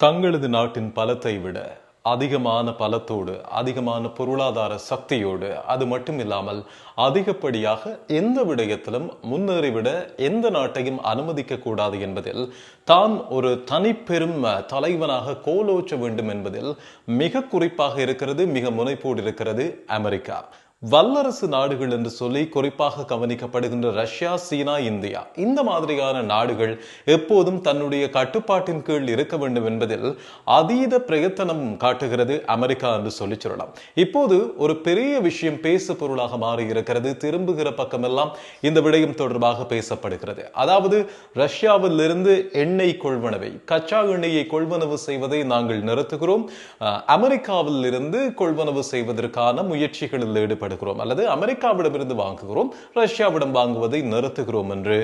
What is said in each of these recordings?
தங்களது நாட்டின் பலத்தை விட அதிகமான பலத்தோடு அதிகமான பொருளாதார சக்தியோடு அது மட்டும் இல்லாமல் அதிகப்படியாக எந்த விடயத்திலும் முன்னேறிவிட எந்த நாட்டையும் அனுமதிக்க கூடாது என்பதில் தான் ஒரு தனிப்பெரும் தலைவனாக கோலோச்ச வேண்டும் என்பதில் மிக குறிப்பாக இருக்கிறது, மிக முனைப்போடு இருக்கிறது அமெரிக்கா. வல்லரசு நாடுகள் என்று சொல்லி குறிப்பாக கவனிக்கப்படுகின்ற ரஷ்யா, சீனா, இந்தியா இந்த மாதிரியான நாடுகள் எப்போதும் தன்னுடைய கட்டுப்பாட்டின் கீழ் இருக்க வேண்டும் என்பதில் அதீத பிரயத்தனம் காட்டுகிறது அமெரிக்கா என்று சொல்லி சொல்லலாம். இப்போது ஒரு பெரிய விஷயம் பேசு பொருளாக மாறி இருக்கிறது. திரும்புகிற பக்கமெல்லாம் இந்த விடயம் தொடர்பாக பேசப்படுகிறது. அதாவது ரஷ்யாவில் இருந்து எண்ணெய் கொள்வனவை, கச்சா எண்ணெயை கொள்வனவு செய்வதை நாங்கள் நிறுத்துகிறோம், அமெரிக்காவில் இருந்து கொள்வனவு செய்வதற்கான முயற்சிகளில் ஈடுபடுகிறோம் அல்லது அமெரிக்காவிடமிருந்து வாங்குகிறோம், ரஷ்யாவிடம் வாங்குவதை நிறுத்துகிறோம் என்று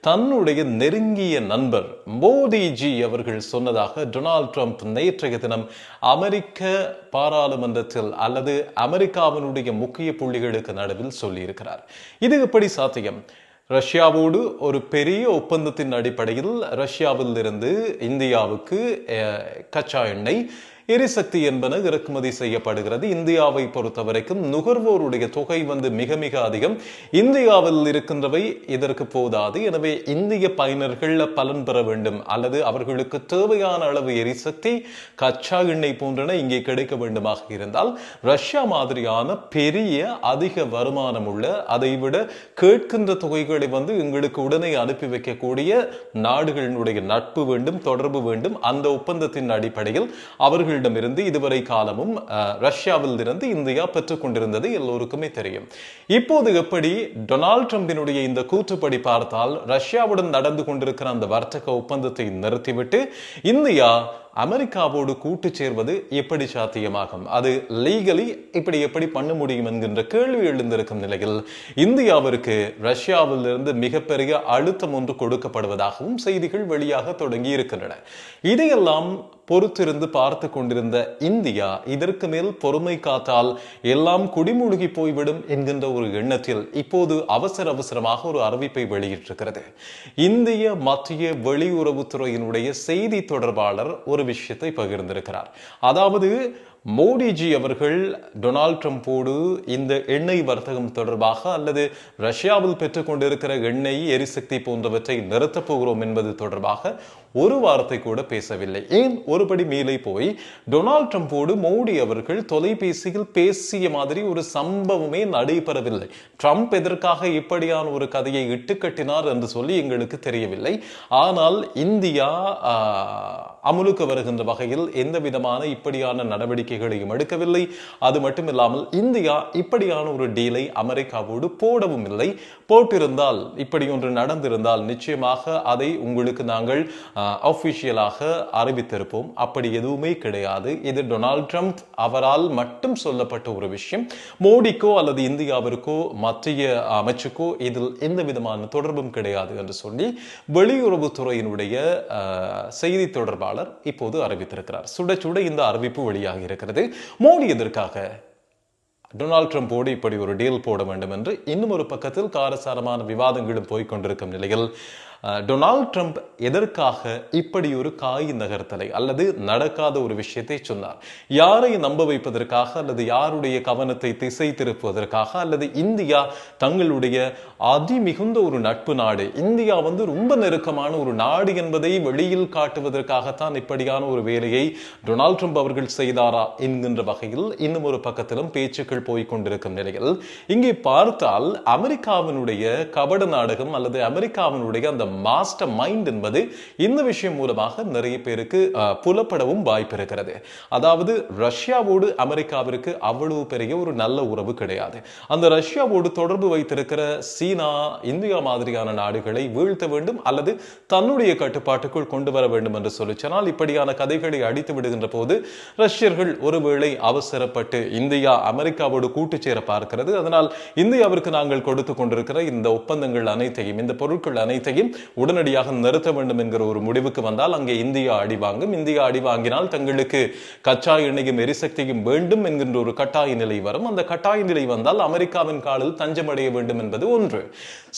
தன்னுடைய நெருங்கிய நண்பர் மோடிஜி அவர்கள் சொன்னதாக டொனால்ட் ட்ரம்ப் நேற்றைய தினம் அமெரிக்க பாராளுமன்றத்தில் அல்லது அமெரிக்காவினுடைய முக்கிய புள்ளிகளுக்கு நடுவில் சொல்லியிருக்கிறார். இது எப்படி சாத்தியம்? ரஷ்யாவோடு ஒரு பெரிய ஒப்பந்தத்தின் அடிப்படையில் ரஷ்யாவில் இருந்து இந்தியாவுக்கு கச்சா எண்ணெய், எரிசக்தி என்பன இறக்குமதி செய்யப்படுகிறது. இந்தியாவை பொறுத்தவரைக்கும் நுகர்வோருடைய தொகை மிக மிக அதிகம். இந்தியாவில் இருக்கின்றவை இதற்கு போதாது. எனவே இந்திய பயனர்கள் பலன் பெற வேண்டும் அல்லது அவர்களுக்கு தேவையான அளவு எரிசக்தி, கச்சா எண்ணெய் போன்றன இங்கே கிடைக்க வேண்டுமாக இருந்தால் ரஷ்யா மாதிரியான பெரிய அதிக வருமானம் உள்ள, அதை விட கேட்கின்ற தொகைகளை எங்களுக்கு உடனே அனுப்பி வைக்கக்கூடிய நாடுகளினுடைய நட்பு வேண்டும், தொடர்பு வேண்டும். அந்த ஒப்பந்தத்தின் அடிப்படையில் அவர்களிடமிருந்து இதுவரை காலமும் ரஷ்யாவில் இருந்து இந்தியா பெற்றுக் கொண்டிருந்தது எல்லோருக்குமே தெரியும். இப்போது எப்படி டொனால்ட் ட்ரம்பினுடைய இந்த கூற்றுப்படி பார்த்தால் ரஷ்யாவுடன் நடந்து கொண்டிருக்கிற அந்த வர்த்தக ஒப்பந்தத்தை நிறுத்திவிட்டு இந்தியா அமெரிக்காவோடு கூட்டு சேர்வது எப்படி சாத்தியமாகும்? அது லீகலி இப்படி எப்படி பண்ண முடியும் என்கின்ற கேள்வி எழுந்திருக்கும் நிலையில் இந்தியாவிற்கு ரஷ்யாவில் இருந்து மிகப்பெரிய அழுத்தம் ஒன்று கொடுக்கப்படுவதாகவும் செய்திகள் வெளியாக தொடங்கி இருக்கின்றன. இதையெல்லாம் பொறுத்திருந்து பார்த்து கொண்டிருந்த இந்தியா இதற்கு மேல் பொறுமை காத்தால் எல்லாம் குடிமூழ்கி போய்விடும் என்கின்ற ஒரு எண்ணத்தில் இப்போது அவசரமாக ஒரு அறிவிப்பை வெளியிட்டிருக்கிறது. இந்திய மத்திய வெளியுறவுத்துறையினுடைய செய்தி தொடர்பாளர் ஒரு விஷயத்தை பகிர்ந்திருக்கிறார். அதாவது மோடிஜி அவர்கள் டொனால்ட் ட்ரம்போடு இந்த எண்ணெய் வர்த்தகம் தொடர்பாக அல்லது ரஷ்யாவில் பெற்றுக் கொண்டிருக்கிற எண்ணெய், எரிசக்தி போன்றவற்றை நிறுத்தப் போகிறோம் என்பது தொடர்பாக ஒரு வார்த்தை கூட பேசவில்லை. ஏன் ஒருபடி மேலே போய் டொனால்ட் ட்ரம்போடு மோடி அவர்கள் தொலைபேசியில் பேசிய மாதிரி ஒரு சம்பவமே நடைபெறவில்லை. ட்ரம்ப் எதற்காக இப்படியான ஒரு கதையை இட்டுக்கட்டினார் என்று சொல்லி எங்களுக்கு தெரியவில்லை. ஆனால் இந்தியா அமுலுக்கு வருகின்ற வகையில் எந்த விதமான இப்படியான நடவடிக்கைகளையும் எடுக்கவில்லை. அது மட்டுமில்லாமல் இந்தியா இப்படியான ஒரு டீலை அமெரிக்காவோடு போடவும் இல்லை. போட்டிருந்தால், இப்படி ஒன்று நடந்திருந்தால் நிச்சயமாக அதை உங்களுக்கு நாங்கள் ஆஃபிஷியலாக அறிவித்திருப்போம். அப்படி எதுவுமே கிடையாது. இது டொனால்ட் ட்ரம்ப் அவரால் மட்டும் சொல்லப்பட்ட ஒரு விஷயம். மோடிக்கோ அல்லது இந்தியாவிற்கோ மத்திய அமைச்சுக்கோ இதில் எந்த விதமான தொடர்பும் கிடையாது என்று சொல்லி வெளியுறவுத்துறையினுடைய செய்தி தொடர்பாளர் இப்போது அறிவித்திருக்கிறார். சுட சுட இந்த அறிவிப்பு வெளியாகி இருக்கிறது. மோடி எதற்காக டொனால்ட் ட்ரம்போடு இப்படி ஒரு டீல் போட வேண்டும் என்று இன்னும் ஒரு பக்கத்தில் காரசாரமான விவாதங்களும் போய்கொண்டிருக்கும் நிலையில் டொனால்ட் ட்ரம்ப் எதற்காக இப்படி ஒரு காய் நகர்த்தலை அல்லது நடக்காத ஒரு விஷயத்தை சொன்னார்? யாரை நம்ப வைப்பதற்காக அல்லது யாருடைய கவனத்தை திசை திருப்புவதற்காக அல்லது இந்தியா தங்களுடைய அதிமிகுந்த ஒரு நட்பு நாடு, இந்தியா ரொம்ப நெருக்கமான ஒரு நாடு என்பதை வெளியில் காட்டுவதற்காகத்தான் இப்படியான ஒரு வேலையை டொனால்ட் ட்ரம்ப் அவர்கள் செய்தாரா என்கின்ற வகையில் இன்னும் ஒரு பக்கத்திலும் பேச்சுக்கள் போய்கொண்டிருக்கும் நிலையில் இங்கே பார்த்தால் அமெரிக்காவினுடைய கபட நாடகம் அல்லது அமெரிக்காவினுடைய அந்த மாஸ்டர் மைண்ட் என்பது இந்த விஷயம் மூலமாக நிறைய பேருக்கு புலப்படவும் வாய்ப்பு இருக்கிறது. அதாவது ரஷ்யாவோடு அமெரிக்காவிற்கு அவ்வளவு பெரிய ஒரு நல்ல உறவு கிடையாது. அந்த ரஷ்யாவோடு தொடர்பு வைத்திருக்கிற சீனா, இந்தியா மாதிரியான நாடுகளை வீழ்த்த வேண்டும் அல்லது தன்னுடைய கட்டுப்பாட்டுக்குள் கொண்டு வர வேண்டும் என்று சொல்லிச்சனால் இப்படியான கதைகளை அடித்து விடுகின்ற போது ரஷ்யர்கள் ஒருவேளை அவசரப்பட்டு இந்தியா அமெரிக்காவோடு கூட்டு சேர பார்க்கிறது. அதனால் இந்தியாவிற்கு நாங்கள் கொடுத்து கொண்டிருக்கிற இந்த ஒப்பந்தங்கள் அனைத்தையும், இந்த பொருட்கள் அனைத்தையும் உடனடியாக நிறுத்த வேண்டும் என்கிற ஒரு முடிவுக்கு வந்தால் அங்கே இந்தியா அடிவாங்கும். இந்தியா அடிவாங்கினால் தங்களுக்கு கச்சா எண்ணெயும் எரிசக்தியும் வேண்டும் என்கின்ற ஒரு கட்டாய நிலை வரும். அந்த கட்டாய நிலை வந்தால் அமெரிக்காவின் காலில் தஞ்சமடைய வேண்டும் என்பது ஒன்று.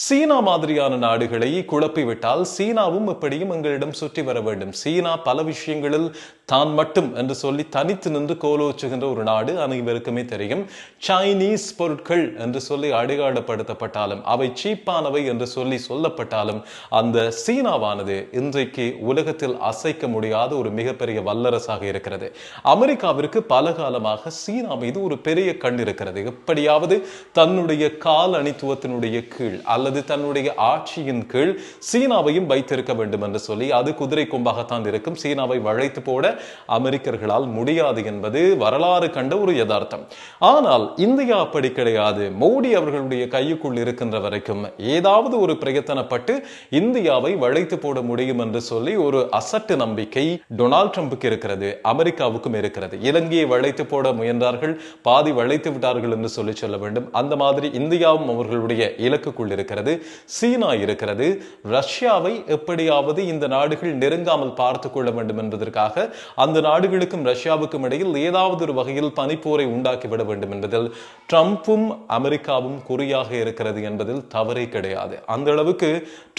சீனா மாதிரியான நாடுகளை குழப்பிவிட்டால் சீனாவும் எப்படியும் எங்களிடம் சுற்றி வர வேண்டும். சீனா பல விஷயங்களில் தான் மட்டும் என்று சொல்லி தனித்து நின்று கோலோச்சுகின்ற ஒரு நாடு அனைவருக்குமே தெரியும். சைனீஸ் பொருட்கள் என்று சொல்லி அடையாளப்படுத்தப்பட்டாலும், அவை சீப்பானவை என்று சொல்லி சொல்லப்பட்டாலும், அந்த சீனாவானது இன்றைக்கு உலகத்தில் அசைக்க முடியாத ஒரு மிகப்பெரிய வல்லரசாக இருக்கிறது. அமெரிக்காவிற்கு பல காலமாக சீனா மீது ஒரு பெரிய கண் இருக்கிறது. எப்படியாவது தன்னுடைய கால் அணித்துவத்தினுடைய கீழ் அல்லது தன்னுடைய ஆட்சியின் கீழ் சீனாவையும் வைத்திருக்க வேண்டும் என்று சொல்லி, அது குதிரை கொம்பாகத்தான் இருக்கும். சீனாவை வளைத்து போட அமெரிக்கர்களால் முடியாது என்பது வரலாறு கண்ட ஒரு யதார்த்தம். ஆனால் இந்தியா அப்படி கிடையாது. மோடி அவர்களுடைய கையுக்குள் இருக்கின்ற வரைக்கும் ஏதாவது ஒரு பிரயத்தனப்பட்டு இந்தியாவை வளைத்து போட முடியும் என்று சொல்லி ஒரு அசட்டு நம்பிக்கை டொனால்ட் ட்ரம்புக்கு இருக்கிறது, அமெரிக்காவுக்கும் இருக்கிறது. இலங்கையை வளைத்து போட முயன்றார்கள், பாதி வளைத்து விட்டார்கள் என்று சொல்லி சொல்ல வேண்டும். அந்த மாதிரி இந்தியாவும் அவர்களுடைய இலக்குக்குள் இருக்கிறது. சீனா இருக்கிறது. ரஷ்யாவை எப்படியாவது இந்த நாடுகள் நெருங்காமல் பார்த்துக் கொள்ள வேண்டும் என்பதற்காக அந்த நாடுகளுக்கும் ரஷ்யாவுக்கும் இடையில் ஏதாவது ஒரு வகையில் பனிப்போரை உண்டாக்கிவிட வேண்டும் என்பதில் ட்ரம்பும் அமெரிக்காவும் குறியாக இருக்கிறது என்பதில் தவறே கிடையாது. அந்த அளவுக்கு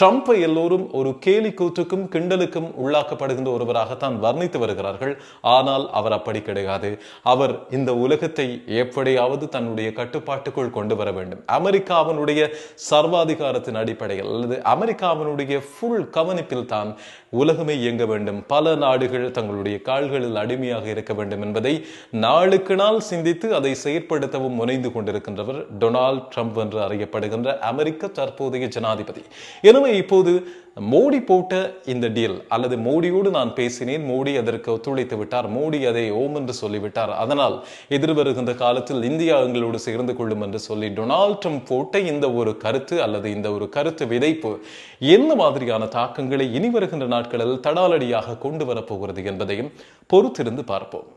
ட்ரம்பை எல்லோரும் ஒரு கேலி கூத்துக்கும் கிண்டலுக்கும் உள்ளாக்கப்படுகின்ற ஒருவராகத்தான் வர்ணித்து வருகிறார்கள். ஆனால் அவர் அப்படி கிடையாது. அவர் இந்த உலகத்தை எப்படியாவது தன்னுடைய கட்டுப்பாட்டுக்குள் கொண்டு வர வேண்டும். அமெரிக்காவினுடைய சர்வாதிகாரத்தின் அடிப்படையில் அல்லது அமெரிக்காவினுடைய ஃபுல் கவனிப்பில் தான் உலகமே இயங்க வேண்டும். பல நாடுகள் தங்களுடைய கால்களில் அடிமையாக இருக்க வேண்டும் என்பதை நாளுக்கு நாள் சிந்தித்து அதை செயற்படுத்தவும் முனைந்து கொண்டிருக்கின்றவர் டொனால்ட் ட்ரம்ப் என்று அறியப்படுகின்ற அமெரிக்க தற்போதைய ஜனாதிபதி. எனவே இப்போது மோடி போட்ட இந்த டீல் அல்லது மோடியோடு நான் பேசினேன், மோடி அதற்கு ஒத்துழைத்து விட்டார், மோடி அதை ஓம் என்று சொல்லிவிட்டார், அதனால் எதிர்வருகின்ற காலத்தில் இந்தியா எங்களோடு சேர்ந்து கொள்ளும் என்று சொல்லி டொனால்ட் ட்ரம்ப் போட்ட இந்த ஒரு கருத்து அல்லது இந்த ஒரு கருத்து விதைப்பு என்ன மாதிரியான தாக்கங்களை இனி வருகின்ற நாட்களில் தடாலடியாக கொண்டு வரப்போகிறது என்பதையும் பொறுத்திருந்து பார்ப்போம்.